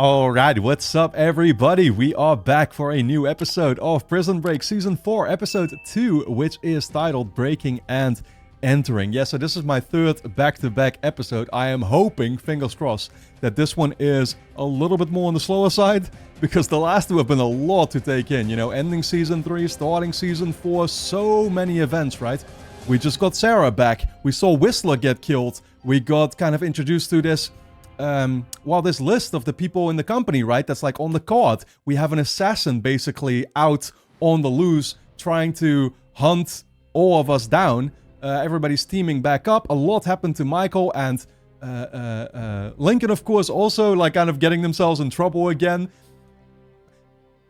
Alright, what's up everybody? We are back for a new episode of Prison Break Season 4, Episode 2, which is titled Breaking and Entering. Yeah, so this is my third back-to-back episode. I am hoping, fingers crossed, that this one is a little bit more on the slower side, because the last two have been a lot to take in. You know, ending Season 3, starting Season 4, so many events, right? We just got Sarah back, we saw Whistler get killed, we got kind of introduced to this this list of the people in the company, right, that's like on the card. We have an assassin basically out on the loose trying to hunt all of us down. Everybody's teaming back up. A lot happened to Michael and Lincoln, of course, also like kind of getting themselves in trouble again.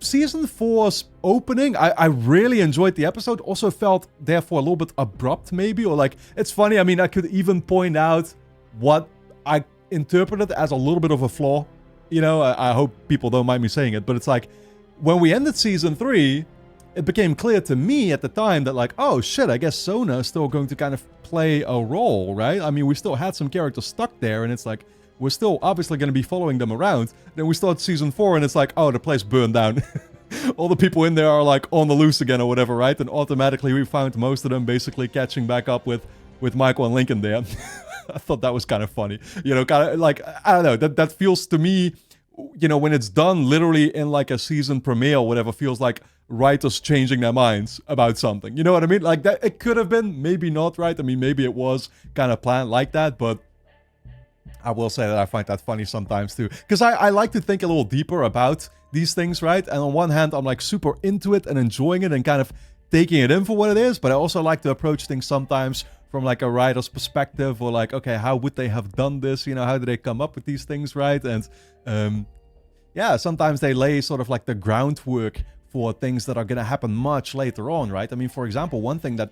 Season 4's opening, I really enjoyed the episode. Also felt, therefore, a little bit abrupt, maybe. Or like, it's funny, I mean, I could even point out what I interpreted as a little bit of a flaw. You know, I hope people don't mind me saying it, but it's like, when we ended Season 3, it became clear to me at the time that like, oh shit, I guess Sona is still going to kind of play a role, right? I mean, we still had some characters stuck there, and it's like, we're still obviously going to be following them around. Then we start Season 4, and it's like, oh, the place burned down. All the people in there are like on the loose again or whatever, right? And automatically we found most of them basically catching back up with Michael and Lincoln there. I thought that was kind of funny. You know, kind of like, I don't know, that feels to me, you know, when it's done literally in like a season premiere or whatever, feels like writers changing their minds about something. You know what I mean? Like that, it could have been, maybe not, right? I mean, maybe it was kind of planned like that, but I will say that I find that funny sometimes too. Because I like to think a little deeper about these things, right? And on one hand, I'm like super into it and enjoying it and kind of taking it in for what it is, but I also like to approach things sometimes from like a writer's perspective, or like, okay, how would they have done this? You know, how did they come up with these things, right? And yeah, sometimes they lay sort of like the groundwork for things that are going to happen much later on, right? I mean, for example, one thing that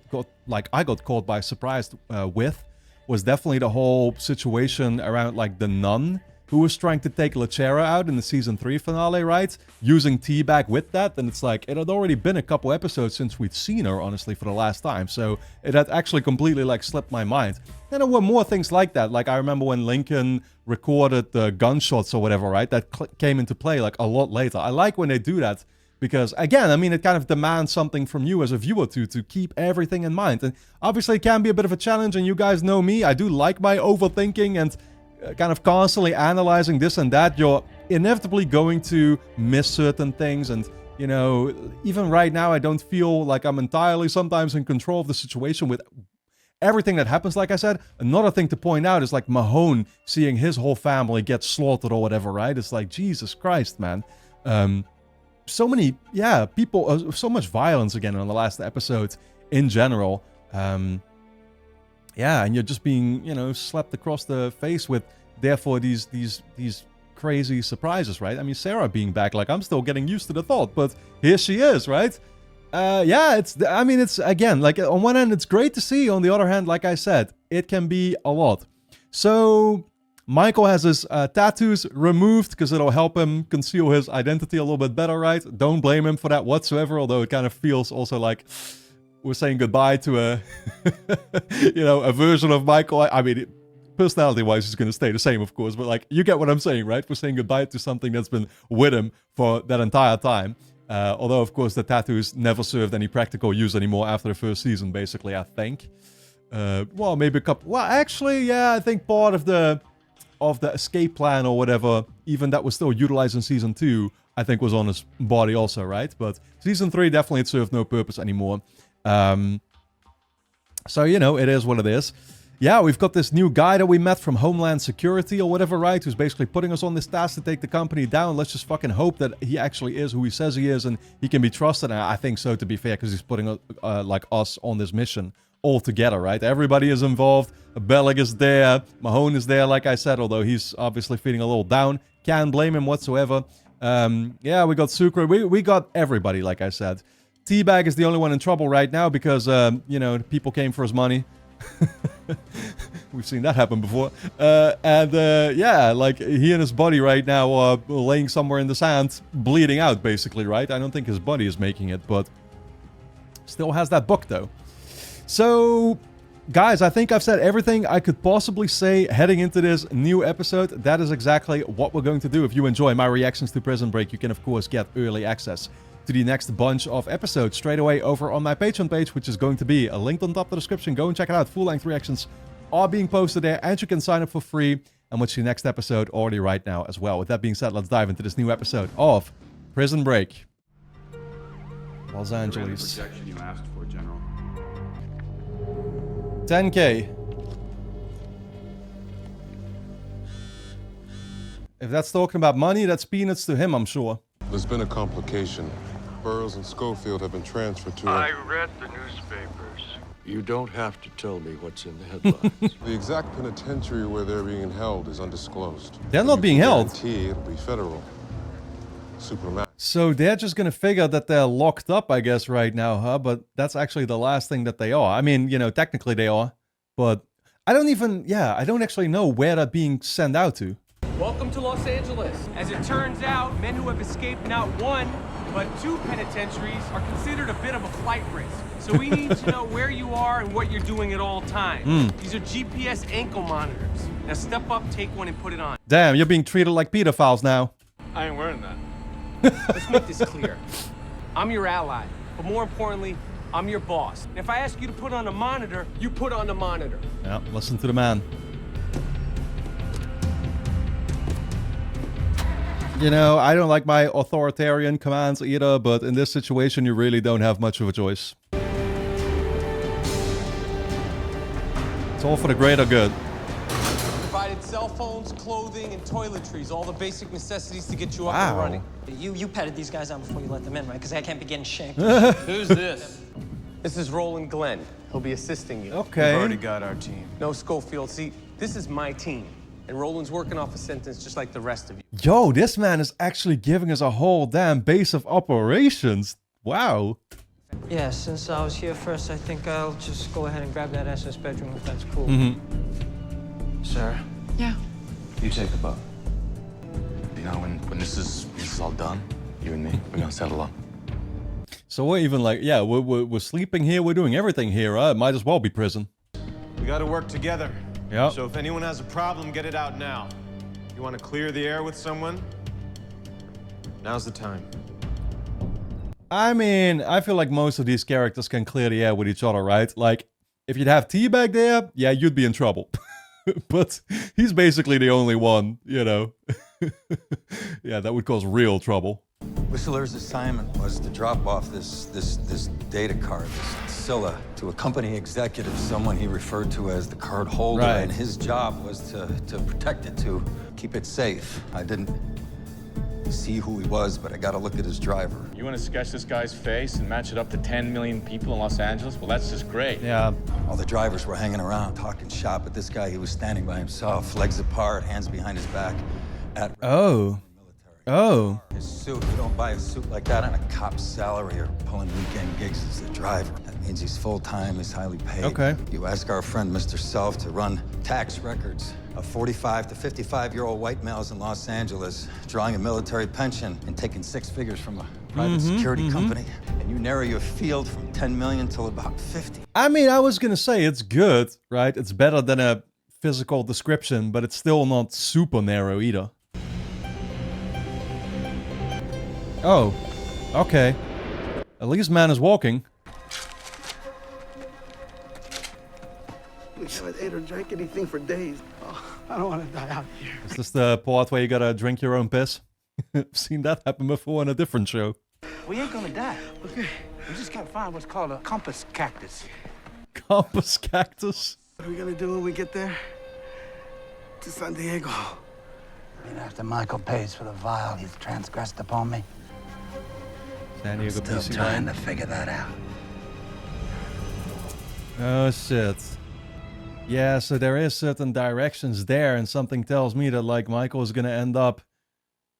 I got caught by surprise with was definitely the whole situation around like the nun who was trying to take Lachera out in the Season 3 finale, right? Using Teabag with that, and it's like, it had already been a couple episodes since we'd seen her, honestly, for the last time, so it had actually completely, like, slipped my mind. And there were more things like that, like, I remember when Lincoln recorded the gunshots or whatever, right? That came into play, like, a lot later. I like when they do that, because, again, I mean, it kind of demands something from you as a viewer to keep everything in mind. And obviously, it can be a bit of a challenge, and you guys know me, I do like my overthinking and kind of constantly analyzing this and that. You're inevitably going to miss certain things, and you know, even right now I don't feel like I'm entirely sometimes in control of the situation with everything that happens. Like I said, another thing to point out is like Mahone seeing his whole family get slaughtered or whatever, right? It's like, Jesus Christ, man. So many, yeah, people, so much violence again in the last episode in general. Yeah, and you're just being, you know, slapped across the face with, therefore, these crazy surprises, right? I mean, Sarah being back, like, I'm still getting used to the thought, but here she is, right? Yeah, it's, again, like, on one hand, it's great to see. On the other hand, like I said, it can be a lot. So, Michael has his tattoos removed because it'll help him conceal his identity a little bit better, right? Don't blame him for that whatsoever, although it kind of feels also like we're saying goodbye to a, you know, a version of Michael. I mean, personality-wise, he's going to stay the same, of course, but like, you get what I'm saying, right? We're saying goodbye to something that's been with him for that entire time. Although, of course, the tattoos never served any practical use anymore after the first season, basically, I think. Well, maybe a couple. Well, actually, yeah, I think part of the escape plan or whatever, even that was still utilized in Season 2, I think was on his body also, right? But Season 3 definitely it served no purpose anymore. So, you know, it is what it is. Yeah, we've got this new guy that we met from Homeland Security or whatever, right? Who's basically putting us on this task to take the company down. Let's just fucking hope that he actually is who he says he is and he can be trusted. And I think so, to be fair, because he's putting like us on this mission all together, right? Everybody is involved. Bellic is there. Mahone is there, like I said, although he's obviously feeling a little down. Can't blame him whatsoever. Yeah, we got Sucre. We got everybody, like I said. Teabag is the only one in trouble right now because, you know, people came for his money. We've seen that happen before. Yeah, like, he and his buddy right now are laying somewhere in the sand, bleeding out, basically, right? I don't think his buddy is making it, but still has that book, though. So, guys, I think I've said everything I could possibly say heading into this new episode. That is exactly what we're going to do. If you enjoy my reactions to Prison Break, you can of course get early access to the next bunch of episodes straight away over on my Patreon page, which is going to be linked on top of the description. Go and check it out. Full-length reactions are being posted there, and you can sign up for free and watch the next episode already right now as well. With that being said, let's dive into this new episode of Prison Break. Los Angeles. The projection you asked for, General. 10K. If that's talking about money, that's peanuts to him, I'm sure. There's been a complication. Burroughs and Schofield have been transferred to I read the newspapers. You don't have to tell me what's in the headlines. the exact penitentiary where they're being held is undisclosed. They're not being held. It'll be federal. Superman. So they're just gonna figure that they're locked up, I guess, right now, huh? But that's actually the last thing that they are. I mean, you know, technically they are, but I don't actually know where they're being sent out to. Welcome to Los Angeles. As it turns out, men who have escaped not one, but two penitentiaries are considered a bit of a flight risk. So we need to know where you are and what you're doing at all times. These are GPS ankle monitors. Now step up, take one, and put it on. Damn, you're being treated like pedophiles now. I ain't wearing that. Let's make this clear. I'm your ally, but more importantly, I'm your boss. And if I ask you to put on a monitor, you put on the monitor. Yeah, listen to the man. You know, I don't like my authoritarian commands either, but in this situation, you really don't have much of a choice. It's all for the greater good. Provided cell phones, clothing, and toiletries, all the basic necessities to get you up and Wow. running. You petted these guys out before you let them in, right? Because I can't be getting shanked. Who's this? This is Roland Glenn. He'll be assisting you. Okay. We've already got our team. No, Schofield. See, this is my team. And Roland's working off a sentence just like the rest of you. Yo, this man is actually giving us a whole damn base of operations. Wow. Yeah, since I was here first, I think I'll just go ahead and grab that SS bedroom if that's cool. Sarah, Yeah. you take the boat. You know, when this is all done, you and me, we're gonna settle up. So we're even like, yeah, we're sleeping here, we're doing everything here. It might as well be prison. We gotta work together. Yeah. So if anyone has a problem, get it out now. You wanna clear the air with someone? Now's the time. I mean, I feel like most of these characters can clear the air with each other, right? Like, if you'd have Teabag there, yeah, you'd be in trouble. But he's basically the only one, you know. Yeah, that would cause real trouble. Whistler's assignment was to drop off this data card, this Scylla, to a company executive, someone he referred to as the card holder, Right. and his job was to protect it, to keep it safe. I didn't see who he was, but I got to look at his driver. You want to sketch this guy's face and match it up to 10 million people in Los Angeles? Well, that's just great. Yeah. All the drivers were hanging around, talking shop, but this guy, he was standing by himself, legs apart, hands behind his back, at Oh. Oh. his suit. You don't buy a suit like that on a cop's salary or pulling weekend gigs as the driver. That means he's full-time, he's highly paid. Okay. You ask our friend Mr. Self to run tax records of 45 to 55-year-old white males in Los Angeles, drawing a military pension and taking 6 figures from a private security company, and you narrow your field from 10 million till about 50. I mean, I was gonna say it's good, right? It's better than a physical description, but it's still not super narrow either. Oh, okay. At least man is walking. We haven't ate or drank anything for days. Oh, I don't want to die out here. Is this the part where you gotta drink your own piss? I've seen that happen before in a different show. We ain't gonna die. Okay. We just gotta find what's called a compass cactus. Compass cactus? What are we gonna do when we get there? To San Diego. And after Michael pays for the vial he's transgressed upon me, San Diego still PC trying line. to figure that out. Oh shit. Yeah, so there is certain directions there, and something tells me that like Michael is gonna end up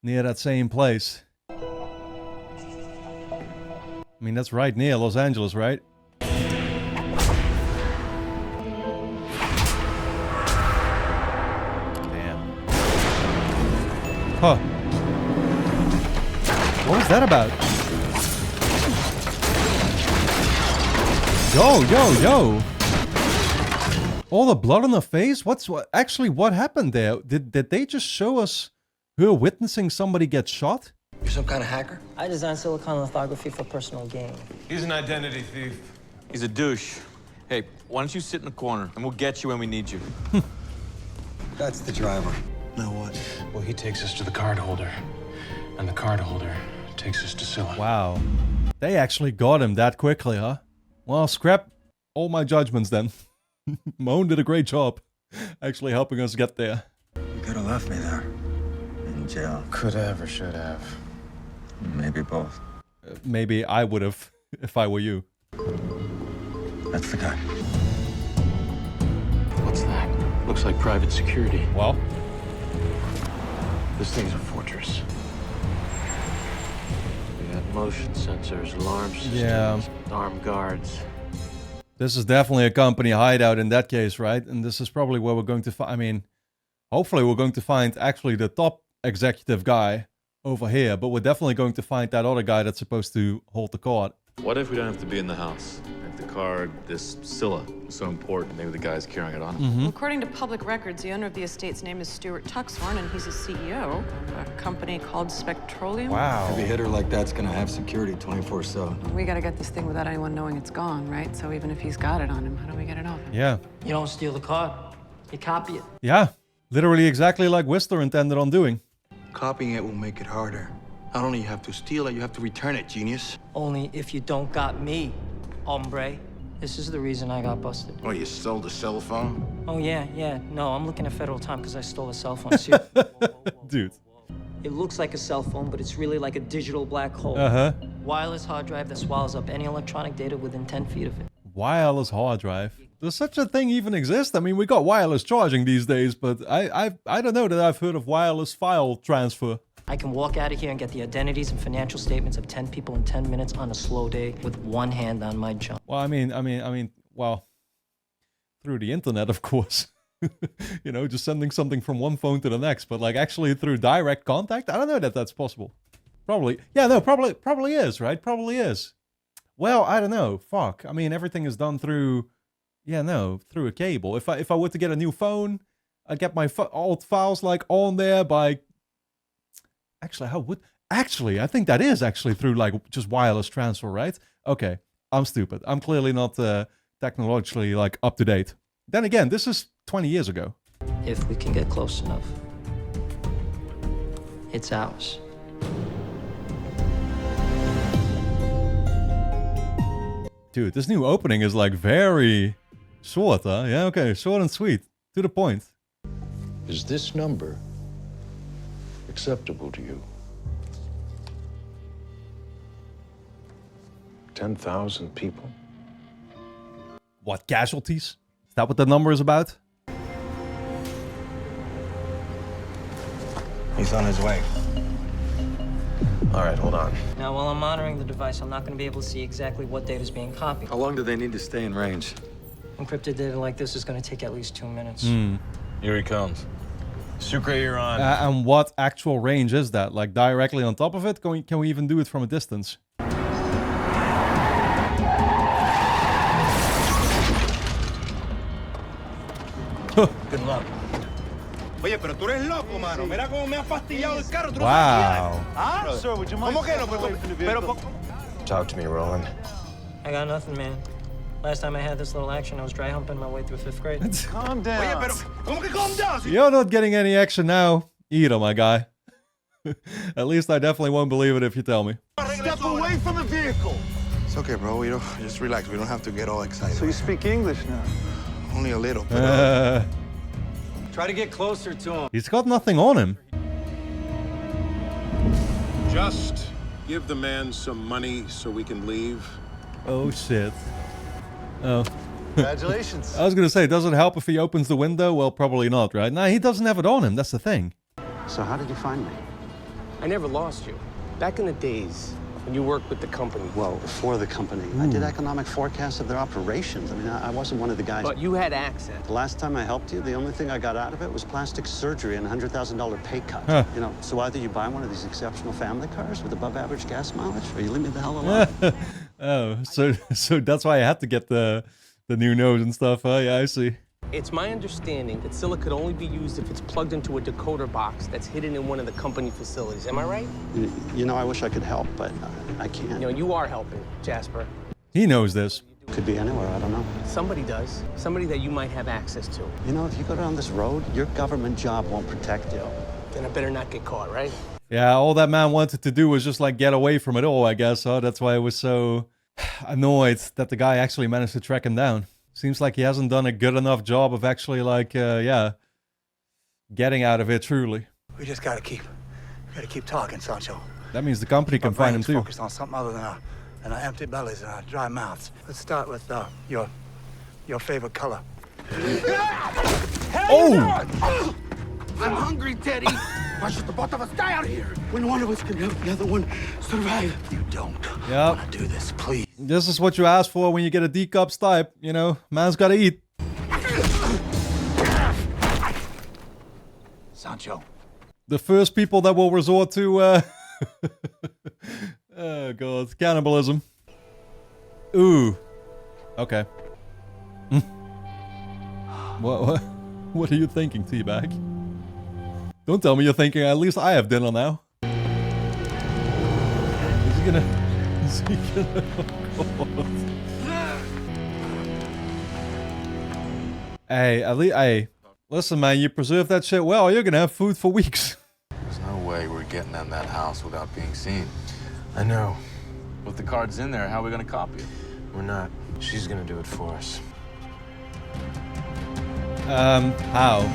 near that same place. I mean, that's right near Los Angeles, right? Damn. Huh. What was that about? Yo, yo, yo! All the blood on her face? Actually, what happened there? Did they just show us her witnessing somebody get shot? You're some kind of hacker? I design silicon lithography for personal gain. He's an identity thief. He's a douche. Hey, why don't you sit in the corner and we'll get you when we need you. That's the driver. Now what? Well, he takes us to the card holder, and the card holder takes us to Scylla. Wow. They actually got him that quickly, huh? Well, scrap all my judgments then. Moan did a great job actually helping us get there. You could have left me there. In jail. Could have or should have. Maybe both. Maybe I would have if I were you. That's the guy. What's that? Looks like private security. Well, This thing's a fortress. We got motion sensors, alarm systems, Yeah. armed guards. this is definitely a company hideout in that case, right? And this is probably where we're going to find, I mean, hopefully we're going to find actually the top executive guy over here, but we're definitely going to find that other guy that's supposed to hold the card. What if we don't have to be in the house? If the card, this Scylla, is so important, maybe the guy's carrying it on him. Mm-hmm. Well, according to public records, the owner of the estate's name is Stuart Tuxhorn, and he's a CEO of a company called Spectroleum. Wow. Every hitter like that's gonna have security 24/7. We gotta get this thing without anyone knowing it's gone, right? So even if he's got it on him, how do we get it off him? Yeah. You don't steal the card. You copy it. Yeah. Literally exactly like Whistler intended on doing. Copying it will make it harder. Not only you have to steal it, you have to return it, genius. Only if you don't got me, hombre. This is the reason I got busted. Oh, you stole the cell phone? Oh, yeah. No, I'm looking at federal time because I stole a cell phone. See, Dude. it looks like a cell phone, but it's really like a digital black hole. Uh-huh. Wireless hard drive that swallows up any electronic data within 10 feet of it. Wireless hard drive. Does such a thing even exist? I mean, we got wireless charging these days, but I don't know that I've heard of wireless file transfer. I can walk out of here and get the identities and financial statements of 10 people in 10 minutes on a slow day with one hand on my jump. Well, I mean, well, through the internet, of course. You know, just sending something from one phone to the next, but like actually through direct contact, I don't know that that's possible. Probably. Yeah, no, probably is, right? Probably is. Well, I don't know. Fuck. I mean, everything is done through, through a cable. If I were to get a new phone, I'd get my old files like on there by. Actually, I think that is actually through like just wireless transfer, right? Okay, I'm stupid. I'm clearly not technologically like up to date. Then again, this is 20 years ago. If we can get close enough, it's ours. Dude, this new opening is like very short, huh? Yeah, okay, short and sweet. To the point. Is this number acceptable to you? 10,000 people? What, casualties? Is that what the number is about? He's on his way. All right, hold on. Now, while I'm monitoring the device, I'm not going to be able to see exactly what data is being copied. How long do they need to stay in range? Encrypted data like this is going to take at least 2 minutes. Here he comes. Sucre, you're on. And what actual range is that? Like directly on top of it? Can we even do it from a distance? Good luck. Oye, pero tú eres loco, mano. Mira cómo me ha fastidiado el carro. ¿Tú no Wow. Ah, sir, would you mind? ¿Cómo que no? Pero, Talk to me, Roland. I got nothing, man. Last time I had this little action, I was dry humping my way through 5th grade. calm down. Oye, pero, ¿cómo que calm down? You're not getting any action now. Either, my guy. At least I definitely won't believe it if you tell me. Step away from the vehicle. It's okay, bro. We don't just relax. We don't have to get all excited. So you speak English now? Only a little. But, Try to get closer to him. He's got nothing on him. Just give the man some money so we can leave. Oh, shit. Oh. Congratulations. I was gonna say, does it help if he opens the window? Well, probably not, right? Nah, he doesn't have it on him. That's the thing. So how did you find me? I never lost you. Back in the days when you worked with the company. Well, for the company. I did economic forecasts of their operations. I mean, I wasn't one of the guys. But you had access. The last time I helped you, the only thing I got out of it was plastic surgery and a $100,000 pay cut. Huh. You know, so either you buy one of these exceptional family cars with above average gas mileage, or you leave me the hell alone. Oh, so that's why I had to get the new nose and stuff. Oh, yeah, I see. It's my understanding that Scylla could only be used if it's plugged into a decoder box that's hidden in one of the company facilities. Am I right? You know, I wish I could help, but I can't. You know, you are helping, Jasper. He knows this. Could be anywhere, I don't know. Somebody does. Somebody that you might have access to. You know, if you go down this road, your government job won't protect you. Then I better not get caught, right? Yeah, all that man wanted to do was just like get away from it all, I guess. So that's why I was so annoyed that the guy actually managed to track him down. Seems like he hasn't done a good enough job of actually like, yeah, getting out of it truly. We just gotta keep talking, Sancho. That means the company can find him too. Focused on something other than our empty bellies and our dry mouths. Let's start with your favorite color. Oh! I'm hungry, Teddy. Why should the both of us die out here when one of us can help the other one survive? You don't Yep. want to do this, please. This is what you ask for when you get a D-cup type. You know, man's gotta eat. Sancho. The first people that will resort to, oh god, cannibalism. Ooh. Okay. What are you thinking, Teabag? Don't tell me you're thinking, at least I have dinner now. Is he gonna... Is he gonna... Oh, God. Hey, at least... Hey, listen, man, you preserve that shit well, you're gonna have food for weeks. There's no way we're getting in that house without being seen. I know. With the cards in there, how are we gonna copy it? We're not. She's gonna do it for us. How?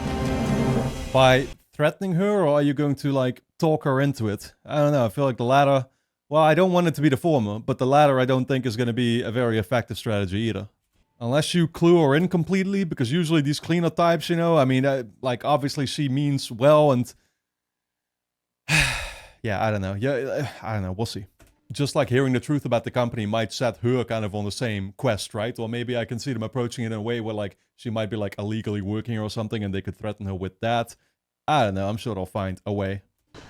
By threatening her, or are you going to, like, talk her into it? I don't know, I feel like the latter... Well, I don't want it to be the former, but the latter I don't think is going to be a very effective strategy either. Unless you clue her in completely, because usually these cleaner types, you know, I mean, like, obviously she means well, and... yeah, I don't know. Yeah, I don't know, we'll see. Just like hearing the truth about the company might set her kind of on the same quest, right? Or maybe I can see them approaching it in a way where, like, she might be, like, illegally working or something, and they could threaten her with that. I don't know, I'm sure they'll find a way.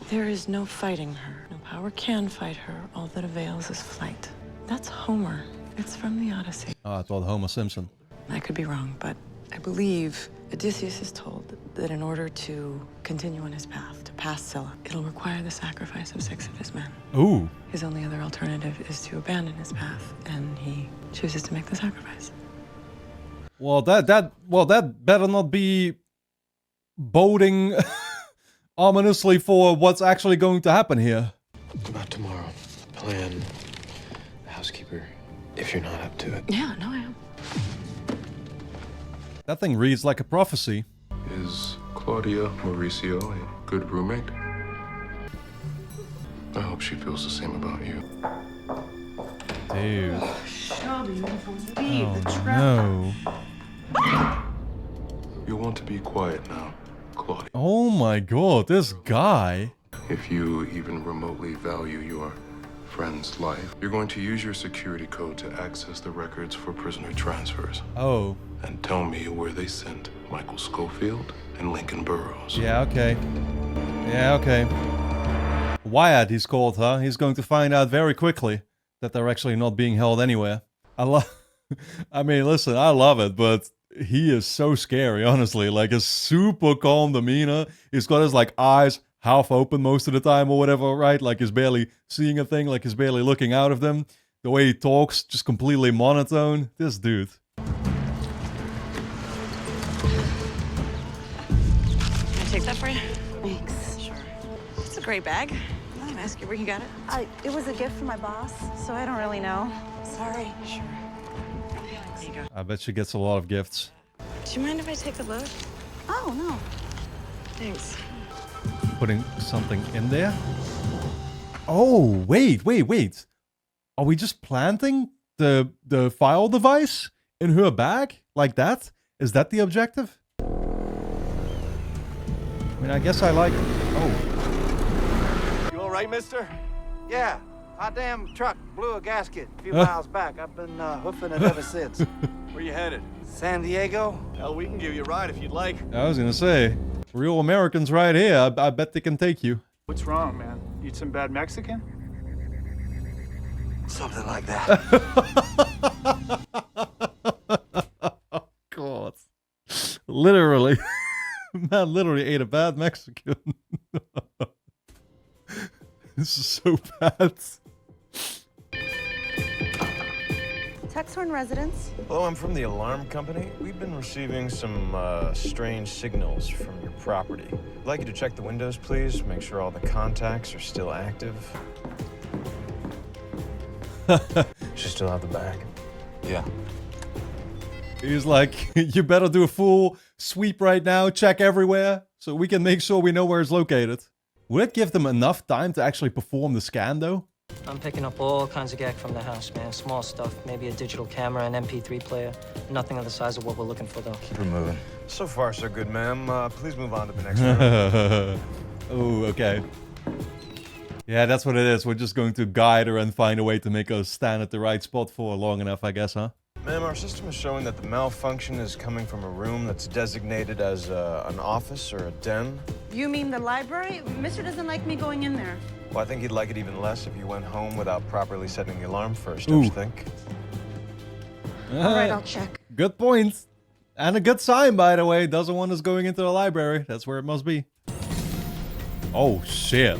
There is no fighting her. No power can fight her. All that avails is flight. That's Homer. It's from the Odyssey. Oh, I thought Homer Simpson. I could be wrong, but I believe Odysseus is told that in order to continue on his path, to pass Scylla, it'll require the sacrifice of 6 of his men. Ooh. His only other alternative is to abandon his path, and he chooses to make the sacrifice. Well, that better not be boding ominously for what's actually going to happen here. About tomorrow. Plan. Housekeeper. If you're not up to it. Yeah, no, I am. That thing reads like a prophecy. Is Claudia Mauricio a good roommate? I hope she feels the same about you. Dude. Shelby, you won't believe the trap. No. You'll want to be quiet now, Claudia. Oh my god, this guy. If you even remotely value your friend's life, you're going to use your security code to access the records for prisoner transfers. Oh. And tell me where they sent Michael Schofield and Lincoln Burrows. Yeah, okay. Yeah, okay. Wyatt, he's called, huh? He's going to find out very quickly that they're actually not being held anywhere. I mean, listen, I love it, but he is so scary, honestly. Like, a super calm demeanor. He's got his, like, eyes half open most of the time or whatever, right? Like, he's barely seeing a thing, like he's barely looking out of them. The way he talks, just completely monotone. This dude. Can I take that for you? Thanks. Sure. It's a great bag. Can I ask you where you got it? It was a gift from my boss, so I don't really know. Sorry. Sure. There you go. I bet she gets a lot of gifts. Do you mind if I take a look? Oh, no. Thanks. Putting something in there? Oh, wait. Are we just planting the file device in her bag? Like that? Is that the objective? I mean, I guess I like... Oh. You all right, mister? Yeah. My damn truck blew a gasket a few miles back. I've been hoofing it ever since. Where you headed? San Diego? Hell, we can give you a ride if you'd like. I was gonna say, real Americans right here. I bet they can take you. What's wrong, man? Eat some bad Mexican? Something like that. God. Literally. Man literally ate a bad Mexican. This is so bad. Tuxhorn residence. Hello, I'm from the alarm company. We've been receiving some strange signals from your property. I'd like you to check the windows, please. Make sure all the contacts are still active. Should still have the bag. Yeah. He's like, you better do a full sweep right now, check everywhere, so we can make sure we know where it's located. Would it give them enough time to actually perform the scan, though? I'm picking up all kinds of gag from the house, man. Small stuff, maybe a digital camera, an MP3 player. Nothing of the size of what we're looking for, though. Keep her moving. So far, so good, ma'am. Please move on to the next room. Oh, okay. Yeah, that's what it is. We're just going to guide her and find a way to make us stand at the right spot for long enough, I guess, huh? Ma'am, our system is showing that the malfunction is coming from a room that's designated as an office or a den. You mean the library? Mister doesn't like me going in there. Well, I think he'd like it even less if you went home without properly setting the alarm first, don't you think? All right, I'll check. Good point. And a good sign, by the way. Doesn't want us going into the library. That's where it must be. Oh, shit.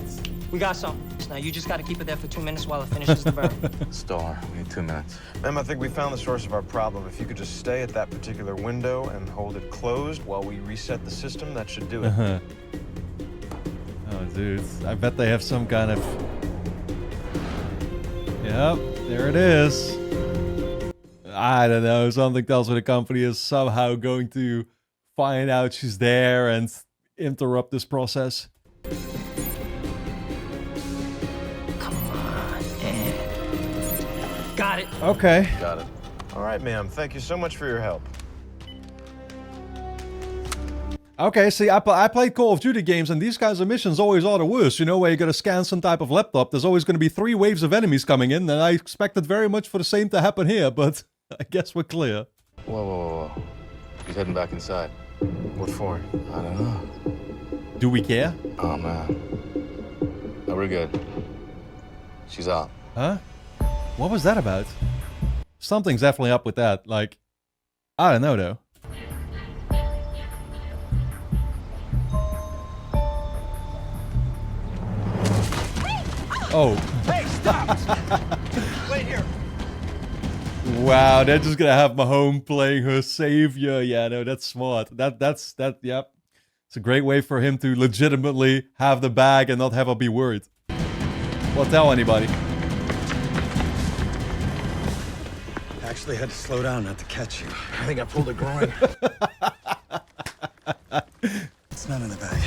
We got some. Now you just gotta keep it there for 2 minutes while it finishes the burn. Star, we need 2 minutes. Ma'am, I think we found the source of our problem. If you could just stay at that particular window and hold it closed while we reset the system, that should do it. Oh, dude. I bet they have some kind of... Yep, there it is. I don't know. Something tells me the company is somehow going to find out she's there and interrupt this process. Got it. Okay. Got it. All right, ma'am. Thank you so much for your help. Okay, see, I played Call of Duty games, and these kinds of missions always are the worst. You know, where you gotta scan some type of laptop, there's always gonna be 3 waves of enemies coming in, and I expected very much for the same to happen here, but I guess we're clear. Whoa. He's heading back inside. What for? I don't know. Do we care? Oh, man. No, we're good. She's out. Huh? What was that about? Something's definitely up with that. Like, I don't know, though. Oh. Hey, stop! Wait here. Wow, they're just gonna have Mahone playing her savior. Yeah, no, that's smart. Yep. It's a great way for him to legitimately have the bag and not have her be worried. Well, tell anybody. Actually had to slow down not to catch you. I think I pulled a groin. It's not in the bag.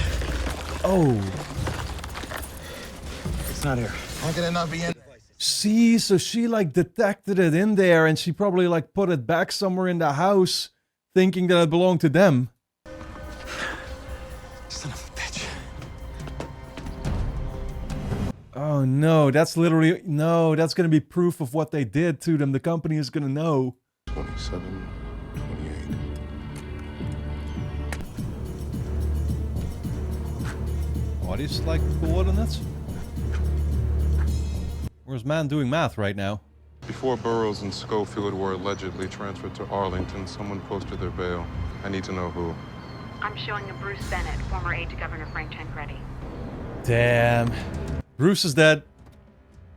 Oh. It's not here. How can it not be in? See, so she like detected it in there and she probably like put it back somewhere in the house thinking that it belonged to them. Son of a bitch. Oh no, that's literally, no, that's gonna be proof of what they did to them. The company is gonna know. 27, 28. What is like the coordinates? Where's man doing math right now? Before Burroughs and Schofield were allegedly transferred to Arlington, someone posted their bail. I need to know who. I'm showing a Bruce Bennett, former aide to Governor Frank Tancredi. Damn. Bruce is dead.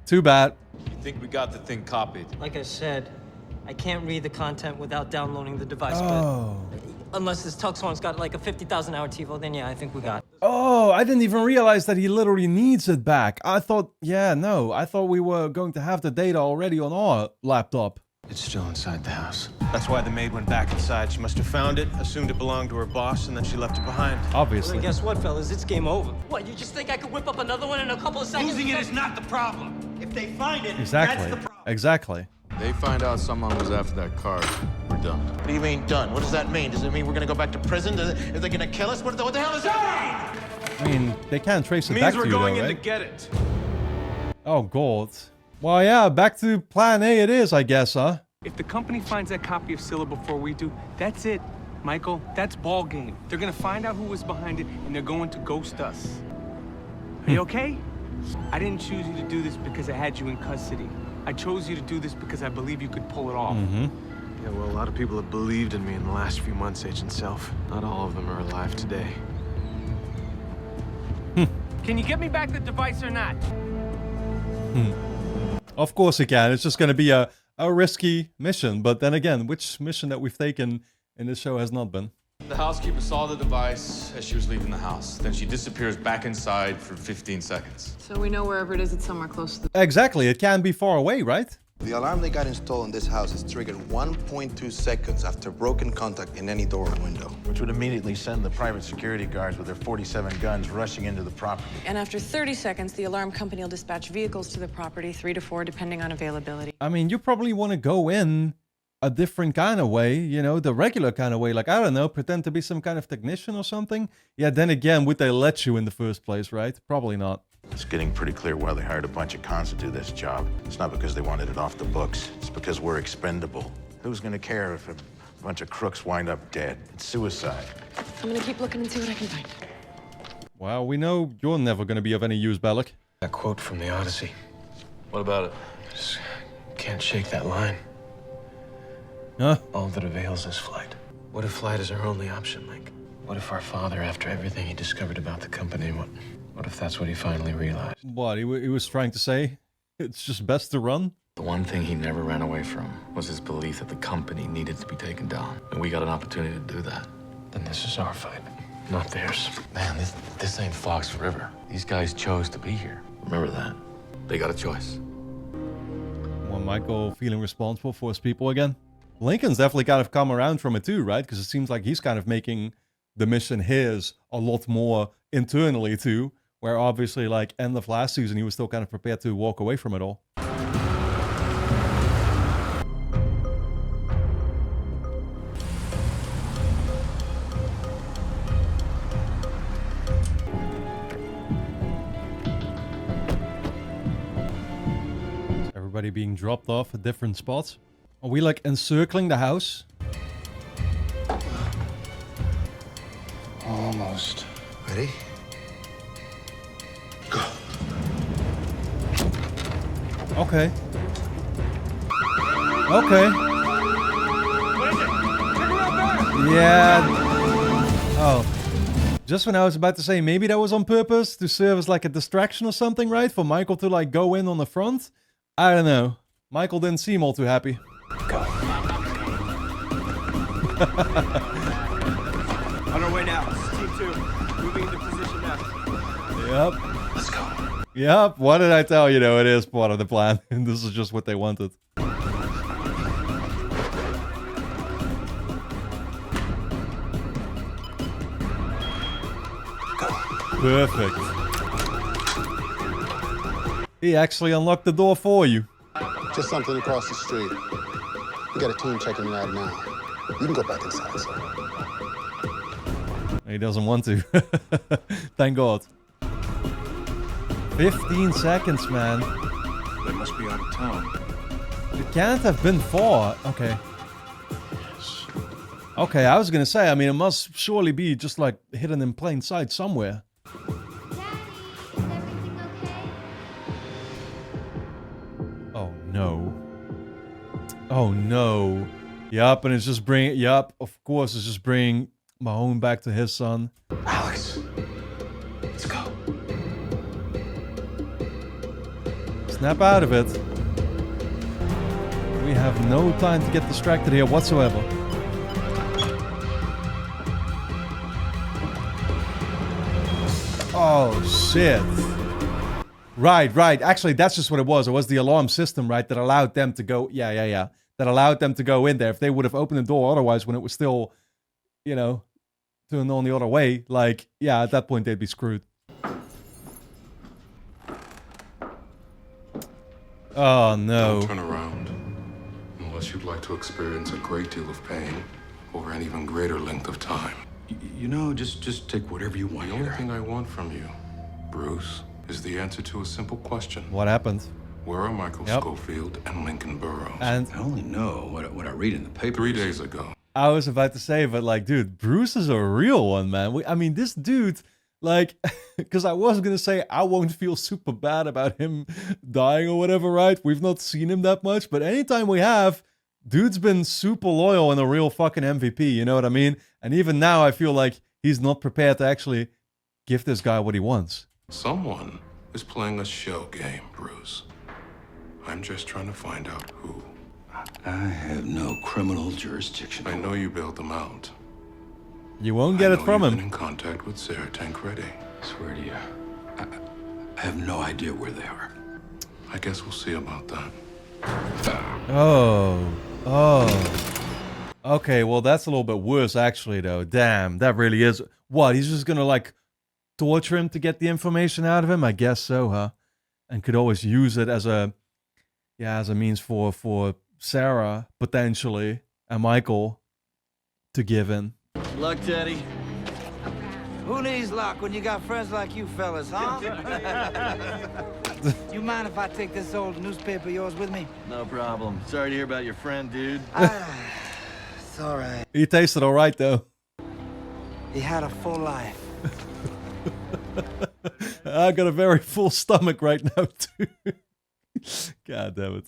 Too bad. You think we got the thing copied? Like I said, I can't read the content without downloading the device, Oh. but unless this Tuxhorn's got like a 50,000 hour TiVo, then yeah, I think we got it. Oh, I didn't even realize that he literally needs it back. I thought, yeah, no, I thought we were going to have the data already on our laptop. It's still inside the house. That's why the maid went back inside. She must have found it, assumed it belonged to her boss, and then she left it behind. Obviously. Well, then guess what, fellas? It's game over. What, you just think I could whip up another one in a couple of seconds? Losing it is not the problem. If they find it, Exactly. that's the problem. Exactly. They find out someone was after that card. We're done. What do you mean done? What does that mean? Does it mean we're gonna go back to prison? Are they gonna kill us? What the hell does that I mean, they can't trace it Means back to we're you, going though, in right? to get it. Oh, God. Well, yeah, back to plan A it is, I guess, huh? If the company finds that copy of Scylla before we do, that's it, Michael. That's ball game. They're gonna find out who was behind it, and they're going to ghost us. Are you okay? I didn't choose you to do this because I had you in custody. I chose you to do this because I believe you could pull it off. Yeah, well, a lot of people have believed in me in the last few months, Agent Self. Not all of them are alive today. Can you get me back the device or not? Of course he can. It's just going to be a risky mission. But then again, which mission that we've taken in this show has not been? The housekeeper saw the device as she was leaving the house. Then she disappears back inside for 15 seconds. So we know wherever it is, it's somewhere close to the... Exactly. It can't be far away, right? The alarm they got installed in this house is triggered 1.2 seconds after broken contact in any door or window. Which would immediately send the private security guards with their 47 guns rushing into the property. And after 30 seconds, the alarm company will dispatch vehicles to the property, 3 to 4, depending on availability. I mean, you probably want to go in a different kind of way, you know, the regular kind of way. Like, I don't know, pretend to be some kind of technician or something. Yeah, then again, would they let you in the first place, right? Probably not. It's getting pretty clear why they hired a bunch of cons to do this job. It's not because they wanted it off the books. It's because we're expendable. Who's gonna care if a bunch of crooks wind up dead? It's suicide. I'm gonna keep looking and see what I can find. Well, we know you're never going to be of any use, Bellic. That quote from the Odyssey. What about it? I just can't shake that line. Huh? All that avails is flight. What if flight is our only option, Link? What if our father, after everything he discovered about the company, what if that's what he finally realized? What, he was trying to say? It's just best to run? The one thing he never ran away from was his belief that the company needed to be taken down. And we got an opportunity to do that. Then this is our fight, not theirs. Man, this ain't Fox River. These guys chose to be here. Remember that. They got a choice. Well, Michael feeling responsible for his people again? Lincoln's definitely kind of come around from it too, right? Because it seems like he's kind of making the mission his a lot more internally too, where obviously like end of last season he was still kind of prepared to walk away from it all. Everybody being dropped off at different spots. Are we like encircling the house? Almost. Ready? Go. Okay. Okay. Yeah. Oh. Just when I was about to say maybe that was on purpose to serve as like a distraction or something, right? For Michael to like go in on the front. I don't know. Michael didn't seem all too happy. Go. On our way now. This is Team 2. Moving into position now. Yep. Let's go. Yep. What did I tell you? Though it is part of the plan. And this is just what they wanted. Perfect. He actually unlocked the door for you. Just something across the street. We got a team checking it out now. You can go back inside, sir. He doesn't want to. Thank God. 15 seconds, man. They must be out of town. It can't have been far. Okay. Yes. Okay, I was gonna say, I mean, it must surely be just like hidden in plain sight somewhere. Oh no. Oh no. Yup, and it's just bringing, yup, of course, it's just bringing Mahone back to his son. Alex, let's go. Snap out of it. We have no time to get distracted here whatsoever. Oh, shit. Right. Actually, that's just what it was. It was the alarm system, right, that allowed them to go... Yeah. That allowed them to go in there. If they would have opened the door otherwise, when it was still, you know, turned on the other way, like, yeah, at that point, they'd be screwed. Oh, no. Don't turn around. Unless you'd like to experience a great deal of pain over an even greater length of time. You know, just take whatever you want The only thing I want from you, Bruce, is the answer to a simple question. What happened? Where are Michael Schofield and Lincoln Burrows? And I only know what I read in the paper. 3 days ago. I was about to say, but like, dude, Bruce is a real one, man. I mean, this dude, like, because I was going to say I won't feel super bad about him dying or whatever, right? We've not seen him that much, but anytime we have, dude's been super loyal and a real fucking MVP, you know what I mean? And even now, I feel like he's not prepared to actually give this guy what he wants. Someone is playing a shell game, Bruce. I'm just trying to find out who. I have no criminal jurisdiction. I know you bailed them out. You won't get it from You've him. been in contact with Sarah Tancredi. I swear to you, I have no idea where they are. I guess we'll see about that. Oh. Okay, well, that's a little bit worse, actually, though. Damn, that really is... What, he's just gonna, like, torture him to get the information out of him? I guess so, huh? And could always use it as a... Yeah, as a means for Sarah, potentially, and Michael to give in. Luck, Teddy. Who needs luck when you got friends like you fellas, huh? You mind if I take this old newspaper of yours with me? No problem. Sorry to hear about your friend, dude. It's all right. He tasted all right, though. He had a full life. I got a very full stomach right now, too. God damn it.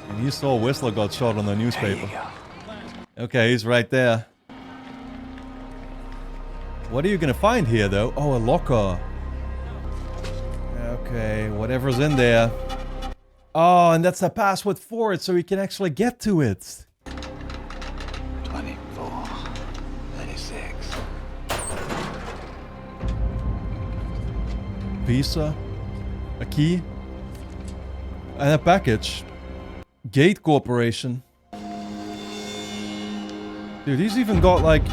And you saw Whistler got shot on the newspaper. Okay, he's right there. What are you gonna find here, though? Oh, a locker. Okay, whatever's in there. Oh, and that's the password for it, so he can actually get to it. 24, 36. Visa, a key, and a package. Gate Corporation. Dude, he's even got like...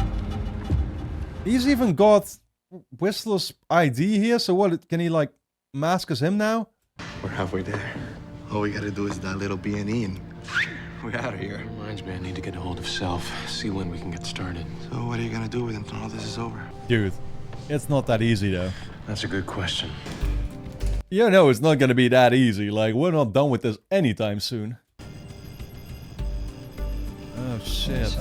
He's even got Whistler's ID here, so what, can he like mask as him now? We're halfway there. All we gotta do is that little B&E and we're out of here. Reminds me, I need to get a hold of Self, see when we can get started. So what are you gonna do with him when all this is over? Dude, it's not that easy though. That's a good question. You know it's not gonna be that easy, like we're not done with this anytime soon. Oh shit.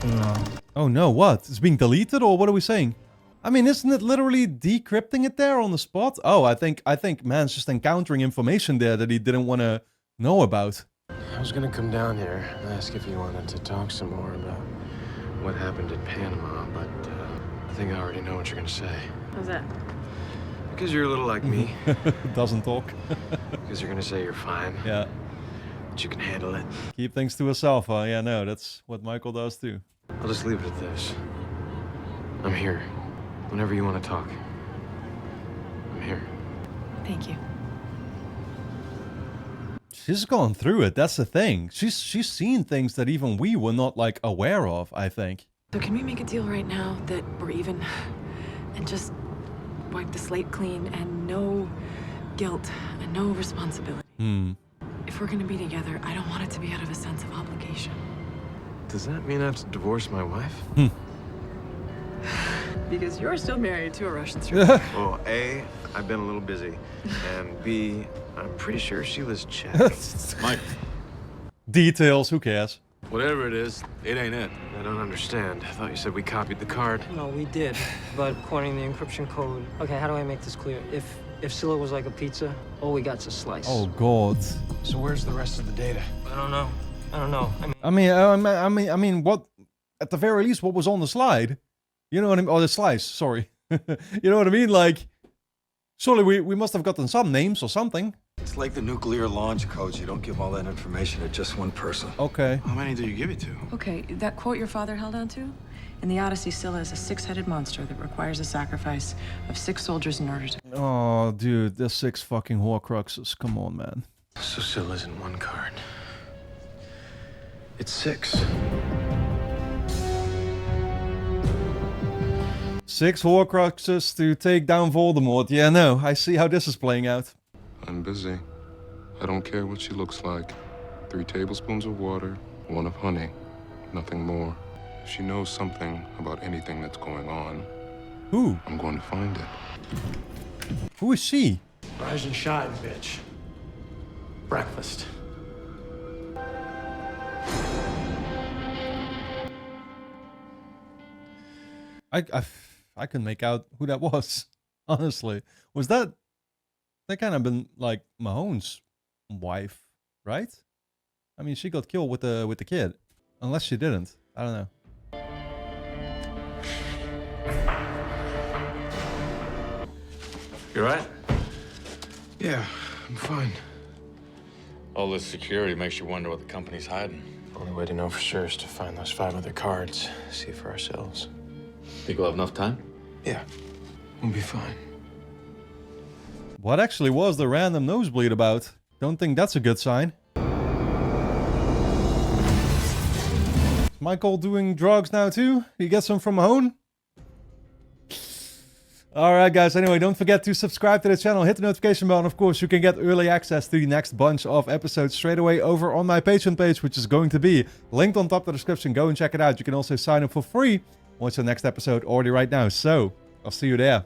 No. Oh no, what? It's being deleted or what are we saying? I mean, isn't it literally decrypting it there on the spot? Oh, I think man's just encountering information there that he didn't want to know about. I was gonna come down here and ask if you wanted to talk some more about what happened in Panama, but I think I already know what you're gonna say. How's that? Because you're a little like me. Doesn't talk. Because you're gonna say you're fine. Yeah. But you can handle it. Keep things to yourself, huh? Yeah, no, that's what Michael does too. I'll just leave it at this. I'm here. Whenever you want to talk. I'm here. Thank you. She's gone through it, that's the thing. She's seen things that even we were not like aware of, I think. So can we make a deal right now that we're even and just wipe the slate clean and no guilt and no responsibility? If we're gonna be together, I don't want it to be out of a sense of obligation. Does that mean I have to divorce my wife? Because you're still married to a Russian stripper. Well, A, I've been a little busy, and B, I'm pretty sure she was chatting. Mike. Details, who cares? Whatever it is, it ain't it. I don't understand. I thought you said we copied the card. No, we did, but according to the encryption code... Okay, how do I make this clear? If Scylla was like a pizza, all we got's a slice. Oh god. So where's the rest of the data? I don't know. I mean, what? At the very least, what was on the slide? You know what I mean? Or the slice, sorry. You know what I mean? Like, surely we must have gotten some names or something. It's like the nuclear launch codes. You don't give all that information to just one person. Okay. How many do you give it to? Okay, that quote your father held on to? In the Odyssey, Scylla is a six-headed monster that requires the sacrifice of 6 soldiers in order to... Oh, dude, there's 6 fucking Horcruxes. Come on, man. So Scylla isn't one card. It's 6. 6 Horcruxes to take down Voldemort. Yeah, no, I see how this is playing out. I'm busy. I don't care what she looks like. 3 tablespoons of water, 1 of honey, nothing more. If she knows something about anything that's going on, who? I'm going to find it. Who is she? Rise and shine, bitch. Breakfast. I couldn't make out who that was. Honestly, was that That kind of been like Mahone's wife, right? I mean, she got killed with the kid, unless she didn't. I don't know. You right? Yeah, I'm fine. All this security makes you wonder what the company's hiding. Only way to know for sure is to find those 5 other cards, see for ourselves. Think we'll have enough time? Yeah, we'll be fine. What actually was the random nosebleed about? Don't think that's a good sign. Is Michael doing drugs now too? He gets some from Mahone? Alright guys, anyway, don't forget to subscribe to the channel, hit the notification bell, and of course you can get early access to the next bunch of episodes straight away over on my Patreon page, which is going to be linked on top of the description. Go and check it out. You can also sign up for free. Watch the next episode already right now. So, I'll see you there.